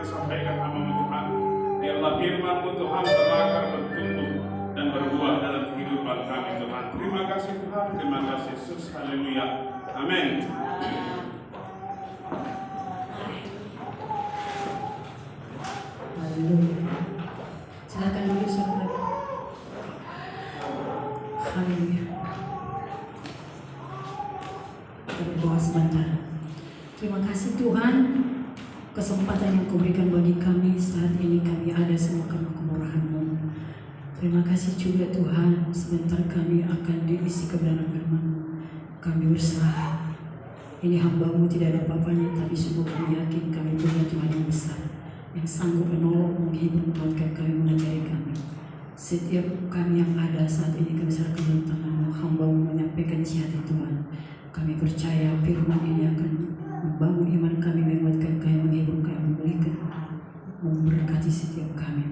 disampaikan hamba-Mu Tuhan. Biarlah firman-Mu Tuhan berakar, bertumbuh dan berbuah dalam kehidupan kami Tuhan. Terima kasih Tuhan, terima kasih Yesus. Haleluya. Amin. Haleluya. Silakan dulu saudara. Haleluya. Kita berdoa sebentar. Terima kasih Tuhan, kesempatan yang Kau berikan bagi kami saat ini kami ada semua karena kemurahan-Mu. Terima kasih juga Tuhan, sebentar kami akan diisi kebenaran firman-Mu. Kami berserah. Ini hamba-Mu tidak ada apa-apanya, tapi sungguh kami yakin kami punya Tuhan yang besar, yang sanggup menolong, menghibur, menguatkan kami, mengajari kami. Setiap kami yang ada saat ini kami serahkan dalam tangan-Mu. Hamba-Mu menyampaikan isi hati Tuhan. Kami percaya firman ini akan membangun iman kami, menguatkan kami, menghibur kami, memulihkan, memberkati setiap kami.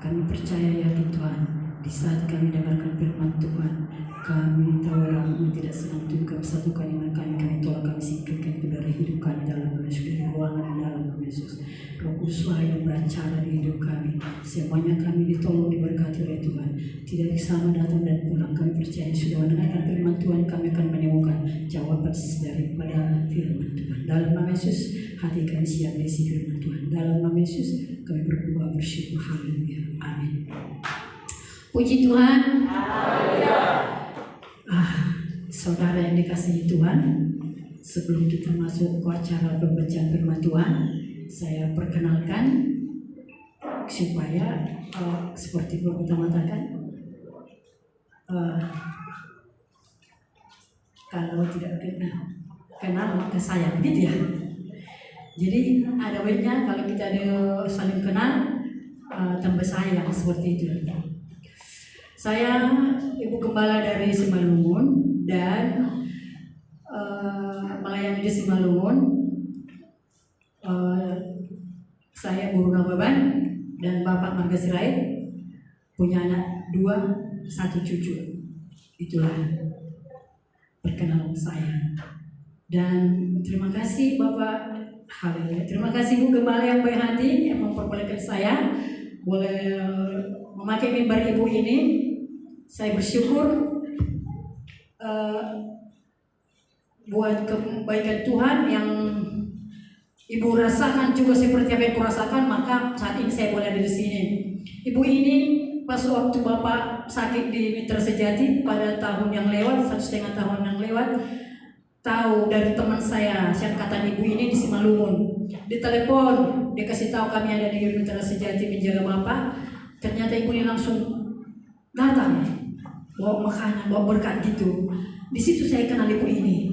Kami percaya yakin Tuhan, di saat kami dengarkan firman Tuhan, kami tahu orang tidak senang itu kami satukan iman kami tolak, kami singkirkan itu dari hidup kami dalam Yesus, dari ruangan dalam Yesus. Roh Kudus yang beracara di hidup kami, semuanya kami ditolong, diberkati oleh Tuhan. Tidak sama datang dan pulang, kami percaya sudah mendengarkan firman Tuhan, kami akan menemukan jawaban daripada firman Tuhan. Dalam nama Yesus, hati kami siap diisi firman Tuhan. Dalam nama Yesus, kami berdoa bersyukur. Haleluya. Amin. Puji Tuhan. Saudara yang dikasihi Tuhan, sebelum kita masuk ke acara pembacaan firman Tuhan, saya perkenalkan supaya seperti Bapak utamakan, kalau tidak kenal maka sayang, gitu ya. Jadi ada baiknya kalau kita ada saling kenal, tambah sayang, seperti itu. Saya Ibu Gembala dari Simalungun dan melayani di Simalungun. Saya Guru Nababan dan Bapak Marga Sirait, punya anak 2, 1 cucu. Itulah perkenalan saya. Dan terima kasih Bapak. Haleluya. Terima kasih Bu Gembala yang baik hati yang memperbolehkan saya boleh memakai mimbar Ibu ini. Saya bersyukur buat kebaikan Tuhan yang Ibu rasakan juga seperti apa yang kurasakan, maka saat ini saya boleh ada di sini. Ibu ini pas waktu Bapak sakit di Mitra Sejati pada tahun yang lewat, 1,5 tahun yang lewat, tahu dari teman saya kata Ibu ini di Simalungun. Ditelepon, dia kasih tahu kami ada di Mitra Sejati menjaga Bapak. Ternyata Ibu ini langsung datang, bawa makanan, bawa berkat gitu. Di situ saya kenal Ibu ini.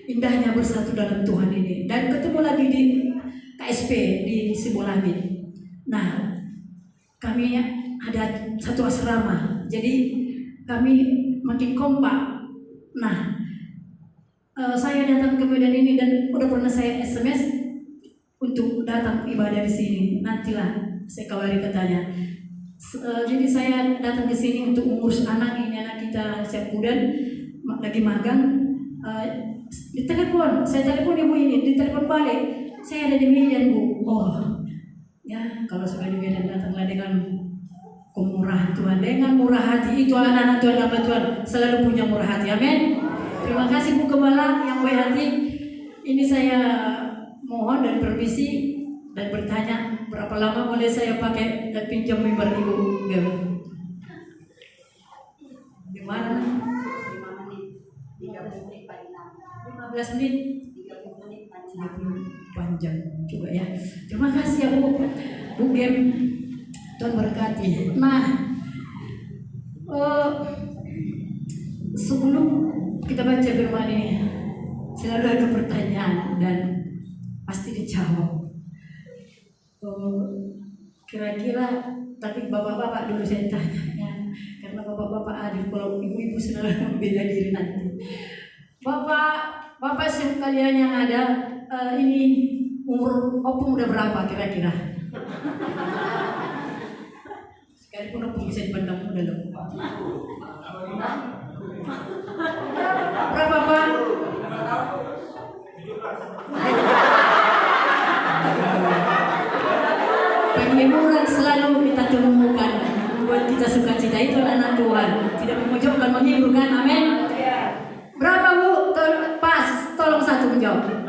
Indahnya bersatu dalam Tuhan ini. Dan ketemu lagi di KSP di Sibolangit. Nah, kami ada satu asrama. Jadi kami makin kompak. Nah, saya datang ke Medan ini dan udah pernah saya SMS untuk datang ibadah di sini. Nantilah saya kawari katanya. Jadi saya datang ke sini untuk mengurus anak ini, anak kita Syafqudan lagi magang. Saya telepon Ibu ini, ditelepon balik. Saya ada di Medan Bu. Oh, ya kalau sudah di Medan datanglah dengan kemurahan Tuhan, dengan murah hati. Itu anak-anak Tuhan, hamba Tuhan selalu punya murah hati. Amin. Terima kasih Bu Gembala yang baik hati. Ini saya mohon dan permisi dan bertanya, berapa lama boleh saya pakai dan pinjam mimbar Ibu? Di mana? 15 menit. 30 menit panjang juga ya. Terima kasih ya Bu Gem. Tuhan berkati. Nah, sebelum kita baca firman ini, selalu ada pertanyaan dan pasti dijawab. Kira-kira, tapi bapak-bapak dulu saya tanya ya, karena bapak-bapak adil, kalau ibu-ibu selalu membela diri nanti. Bapak sekalian yang ada, ini umur opung udah berapa kira-kira? Sekalipun opung bisa dipandang muda loh. Berapa Pak? Penghiburan selalu kita temukan membuat kita sukacita, itu anak Tuhan. Tidak memojokkan, menghiburkan. Amin. Berapa Bu? Pas, tolong satu menjawab. 63.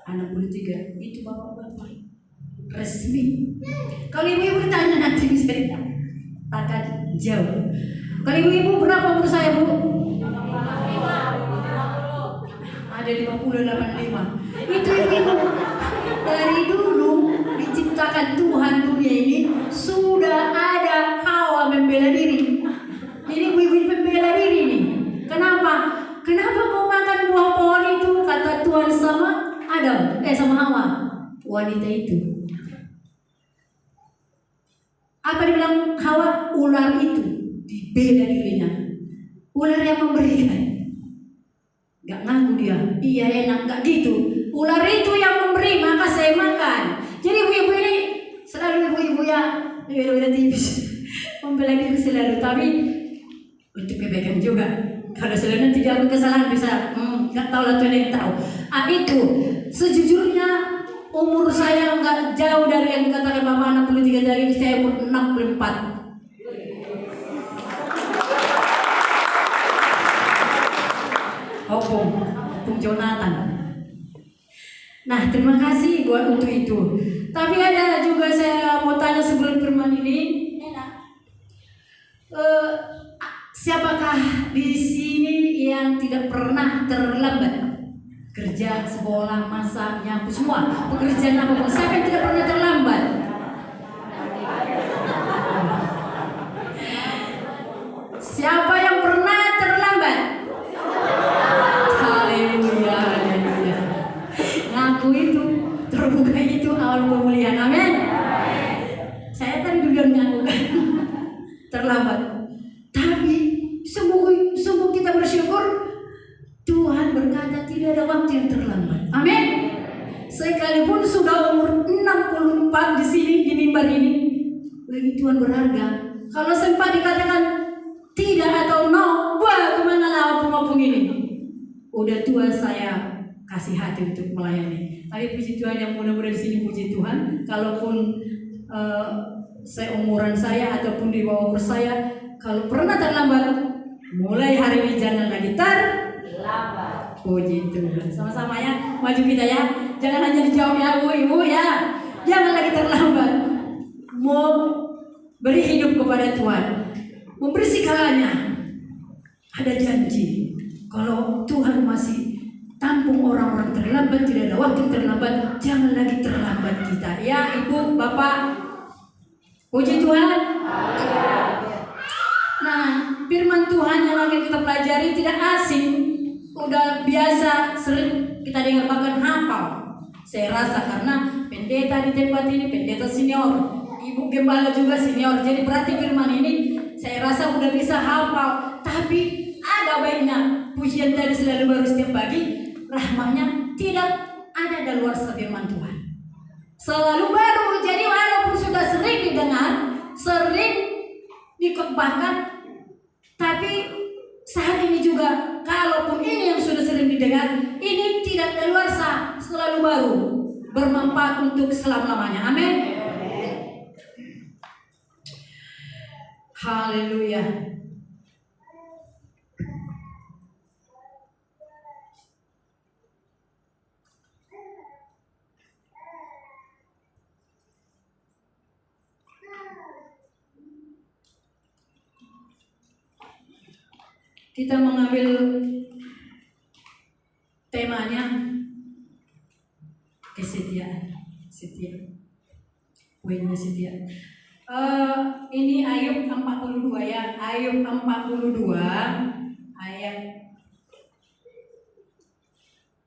63 itu bapak-bapak resmi. Kalau ibu-ibu ditanya nanti bisa akan jauh. Kalau ibu-ibu berapa umur saya Bu? Ada 50-85. Itu ibu dari dulu diciptakan Tuhan dunia ini sudah ada Hawa membela diri. Jadi ibu-ibu membela diri nih. Kenapa? Kenapa kau makan buah pohon itu? Kata Tuhan sama Adam, sama Hawa, wanita itu. Apa dibilang Hawa? Ular itu dibela dirinya. Ular yang memberikan. Gak ngaku dia, iya enak, gak gitu. Ular itu yang memberi, maka saya makan. Jadi ibu-ibu ini selalu ibu-ibu ya, beda-beda tipis. Membela diri selalu, tapi untuk kebaikan juga. Kalau selalu tidak ada kesalahan bisa, nggak tahu lah Tuhan yang tahu. Itu sejujurnya umur saya nggak jauh dari yang dikatakan Bapak 63, dari saya umur 64. Opung Jonathan. Nah, terima kasih buat untuk itu. Tapi ada juga saya mau tanya sebelum firman ini. Siapakah di sini yang tidak pernah terlambat? Kerja, sekolah, masak, nyapu, semua pekerjaan apapun. Siapa yang tidak pernah terlambat? Siapa yang pernah terlambat? Haleluya, haleluya. Ngaku itu, terbuka itu awal pemulihan. Amin. Saya tadi dulu mengakukan terlambat. Tapi sungguh kita bersyukur Tuhan berkata tidak ada waktu yang terlambat. Amin. Sekalipun sudah umur 64 di sini di mimbar ini, bagi Tuhan berharga. Kalau sempat dikatakan tidak atau no, wah kemana lah opung-opung ini. Udah tua saya kasih hati untuk melayani. Tapi puji Tuhan yang mudah-mudahan di sini puji Tuhan. Kalaupun seumuran saya ataupun di bawah umur saya, kalau pernah terlambat, mulai hari ini jangan lagi terlambat. Puji Tuhan. Sama-sama ya, maju kita ya. Jangan hanya dijawab ya Bu, Ibu ya. Jangan lagi terlambat. Mau beri hidup kepada Tuhan, memberi segalanya. Ada janji. Kalau Tuhan masih tampung orang-orang terlambat, tidak ada waktu terlambat, jangan lagi terlambat kita. Ya Ibu, Bapak. Puji Tuhan. Nah, firman Tuhan yang lagi kita pelajari tidak asing, udah biasa, sering kita dengar, bahkan hafal. Saya rasa karena pendeta di tempat ini, pendeta senior, ibu gembala juga senior, jadi berarti firman ini saya rasa udah bisa hafal. Tapi ada baiknya pujian tadi selalu baru setiap pagi, rahmahnya tidak ada daluarsa firman Tuhan. Selalu baru, jadi walaupun sudah sering didengar, sering dikotbahkan, tapi saat ini juga, kalaupun ini yang sudah sering didengar, ini tidak daluarsa, selalu baru, bermanfaat untuk selama-lamanya. Amin. Haleluya. Kita mengambil temanya kesetiaan, setia, poinnya setia. Ini Ayub 42 ya, Ayub 42 ayat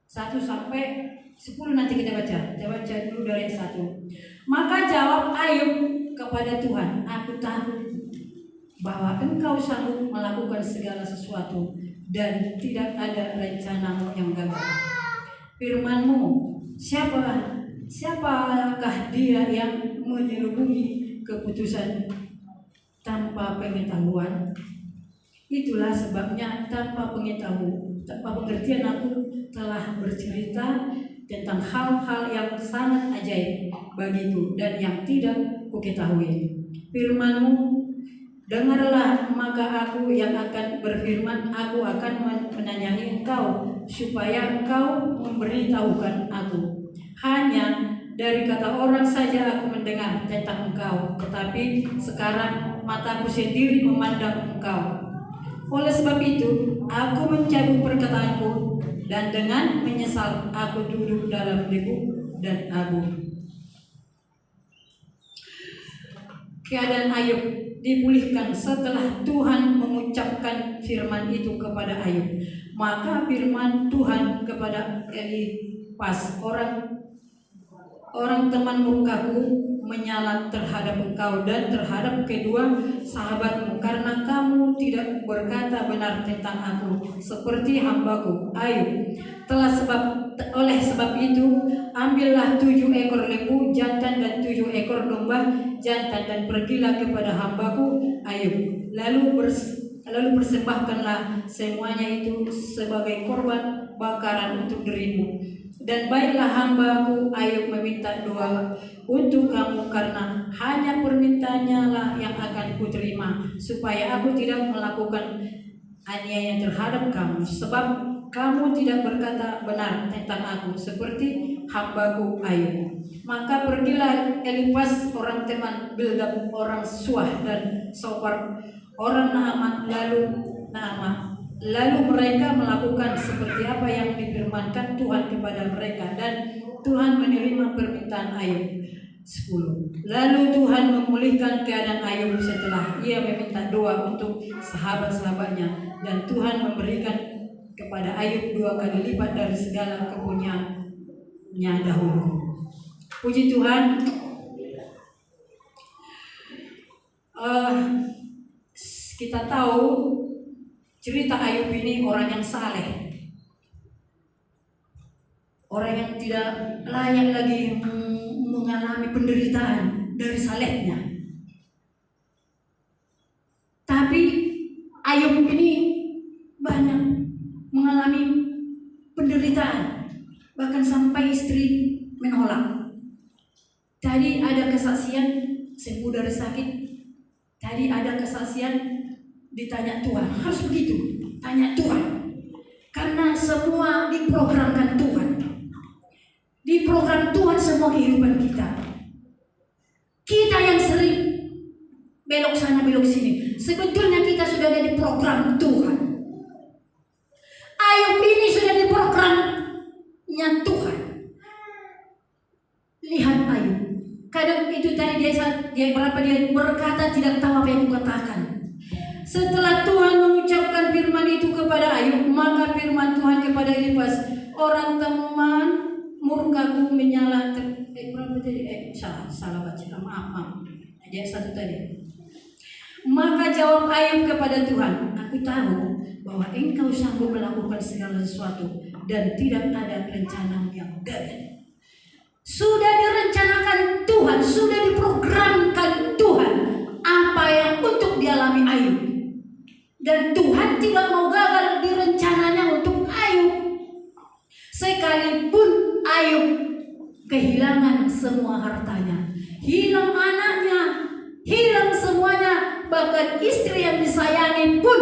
1 sampai 10 nanti kita baca. Kita baca dulu dari 1. Maka jawab Ayub kepada Tuhan, aku tahu bahwa Engkau sanggup melakukan segala sesuatu dan tidak ada rencanamu yang gagal. Firman-Mu, siapakah dia yang menyelubungi keputusan tanpa pengetahuan? Itulah sebabnya tanpa pengertian aku telah bercerita tentang hal-hal yang sangat ajaib bagiku dan yang tidak kuketahui. Firman-Mu, dengarlah, maka aku yang akan berfirman, aku akan menanyai engkau, supaya engkau memberitahukan aku. Hanya dari kata orang saja aku mendengar tentang engkau, tetapi sekarang mataku sendiri memandang engkau. Oleh sebab itu, aku mencabut perkataanku, dan dengan menyesal aku duduk dalam debu dan abu. Keadaan Ayub dipulihkan setelah Tuhan mengucapkan firman itu kepada Ayub. Maka firman Tuhan kepada Elifas, orang teman murkaku, menyala terhadap engkau dan terhadap kedua sahabatmu, karena kamu tidak berkata benar tentang aku seperti hambaku Ayub. Oleh sebab itu, ambillah 7 ekor lembu jantan dan 7 ekor domba jantan dan pergilah kepada hambaku Ayub. Lalu persembahkanlah semuanya itu sebagai korban bakaran untuk dirimu. Dan baiklah hambaku Ayub meminta doa untuk kamu, karena hanya permintaannya lah yang akan kuterima, supaya aku tidak melakukan aniaya terhadap kamu, sebab kamu tidak berkata benar tentang aku seperti hambaku Ayub. Maka pergilah Elifas orang teman Bildad orang Suah dan Sofar orang Naaman lalu mereka melakukan seperti apa yang difirmankan Tuhan kepada mereka, dan Tuhan menerima permintaan Ayub. 10. Lalu Tuhan memulihkan keadaan Ayub setelah ia meminta doa untuk sahabat-sahabatnya, dan Tuhan memberikan kepada Ayub 2 kali lipat dari segala kepunyaannya dahulu. Puji Tuhan. Kita tahu cerita Ayub ini orang yang saleh, orang yang tidak layak lagi mengalami penderitaan dari salehnya. Tapi Ayub ini banyak mengalami penderitaan, bahkan sampai istri menolak. Tadi ada kesaksian sembuh dari sakit. Tadi ada kesaksian ditanya Tuhan, harus begitu, tanya Tuhan, karena semua diprogramkan Tuhan. Diprogram Tuhan semua kehidupan kita. Kita yang sering belok sana belok sini, sebetulnya kita sudah ada di program Tuhan. Ayub ini sudah di programnya Tuhan. Lihat Ayub, kadang itu tadi dia berkata tidak tahu apa yang kukatakan. Setelah Tuhan mengucapkan firman itu kepada Ayub, maka firman Tuhan kepada Elifas, orang teman murkaku menyala salah baca, maaf. Ayat 1 tadi. Maka jawab Ayub kepada Tuhan, aku tahu bahwa engkau sanggup melakukan segala sesuatu dan tidak ada rencana yang gagal. Sudah direncanakan Tuhan, sudah diprogramkan Tuhan apa yang untuk dialami Ayub. Dan Tuhan tidak mau gagal di rencananya untuk Ayub. Sekalipun Ayub kehilangan semua hartanya, hilang anaknya, hilang semuanya, bahkan istri yang disayangi pun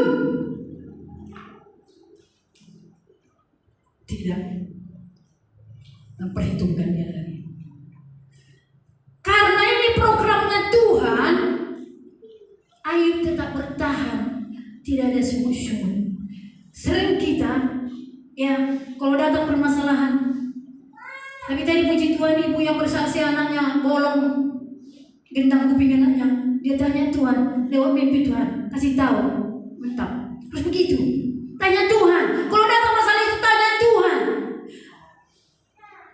tidak memperhitungkan dia lagi. Karena ini programnya Tuhan, Ayub tetap bertahan. Tidak ada sungguh-sungguh. Sering kita, kalau datang permasalahan, tapi tadi puji Tuhan, ibu yang bersaksi anaknya bolong, gendang kuping anaknya, dia tanya Tuhan, lewat mimpi Tuhan, kasih tahu, mentap. Terus begitu, tanya Tuhan. Kalau datang masalah itu tanya Tuhan.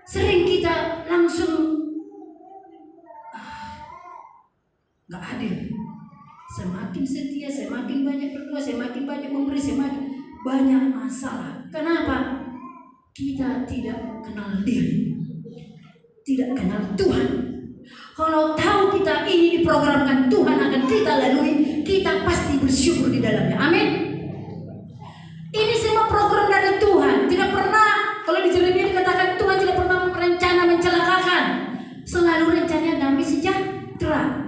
Sering kita langsung nggak adil. Semakin setia, semakin banyak berdoa, semakin banyak memberi, semakin banyak masalah. Kenapa? Kita tidak kenal diri, tidak kenal Tuhan. Kalau tahu kita ini diprogramkan Tuhan akan kita lalui, kita pasti bersyukur di dalamnya. Amin. sejahtera